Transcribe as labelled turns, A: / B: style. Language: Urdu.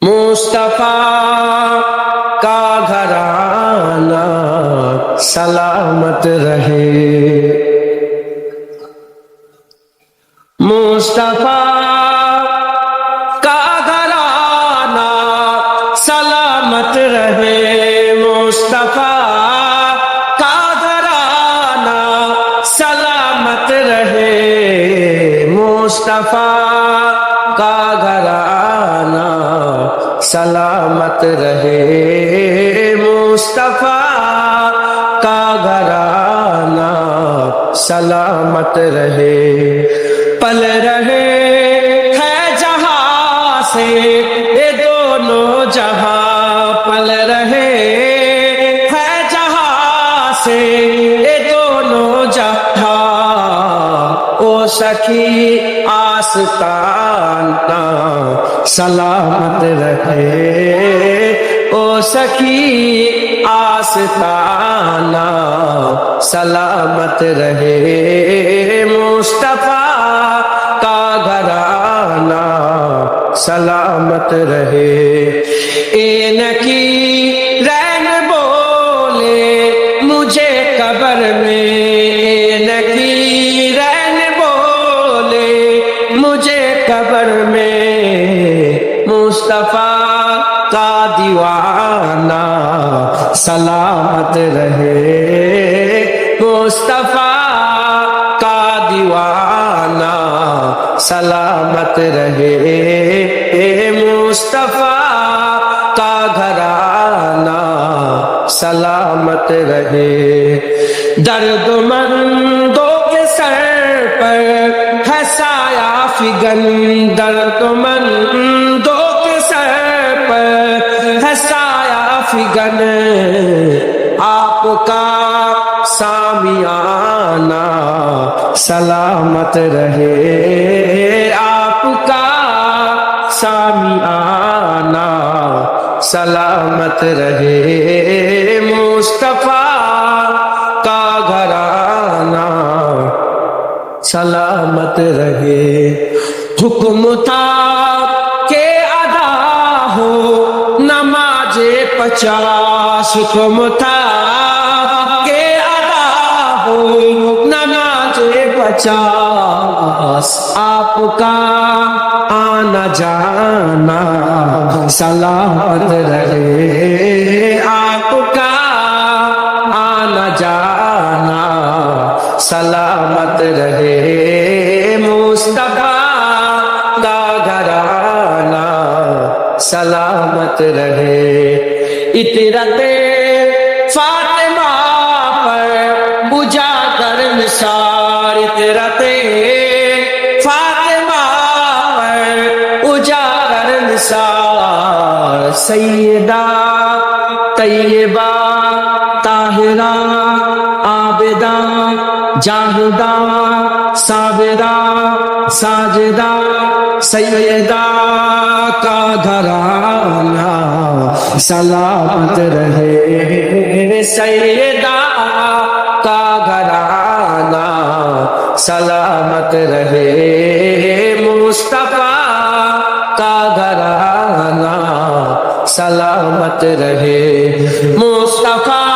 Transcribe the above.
A: مصطفیٰ کا گھرانہ سلامت رہے، مصطفیٰ کا گھرانہ سلامت رہے، مصطفیٰ کا گھرانہ سلامت رہے، مصطفیٰ کا گھرانہ سلامت رہے، مصطفیٰ کا گھرانہ سلامت رہے، پل رہے ہے جہاں سے یہ دونوں جہاں، پل رہے ہے جہاں سے یہ دونوں جہاں، او سخی آستانہ سلامت رہے، او سخی آستانہ سلامت رہے، مصطفیٰ کا گھرانہ سلامت رہے، اینکی رین بولے مجھے قبر میں، اینکی رین بولے مجھے قبر میں، مصطفیٰ کا دیوانہ سلامت رہے، مصطفیٰ کا دیوانہ سلامت رہے، مصطفیٰ کا گھرانہ سلامت رہے، درد مندوں کے سر پر ہے سایہ فگن، درد مندوں کے سر پر ہے سایہ فگن، آپ کا سامیانہ سلامت رہے، آپ کا سامیانہ سلامت رہے، مصطفیٰ کا گھرانہ سلامت رہے، حکم تھا کہ ادا ہو نماز 50، حکم تھا کہ ادا ہو نماز 50، آپ کا آنا جانا سلامت رہے، آپ کا آنا جانا سلامت رہے، مصطفیٰ کا گھرانہ سلامت رہے، اطرت فاطمہ پر بجھا کر نثار، اطرت فاطمہ پر اجاگر نثار، سیدہ طیبہ طاہرہ عابدہ جاہدہ صابرہ ساجدہ سیدہ کا گھرانہ سلامت رہے، سیدہ کا گھرانہ سلامت رہے، مصطفیٰ کا گھرانہ سلامت رہے، مصطفیٰ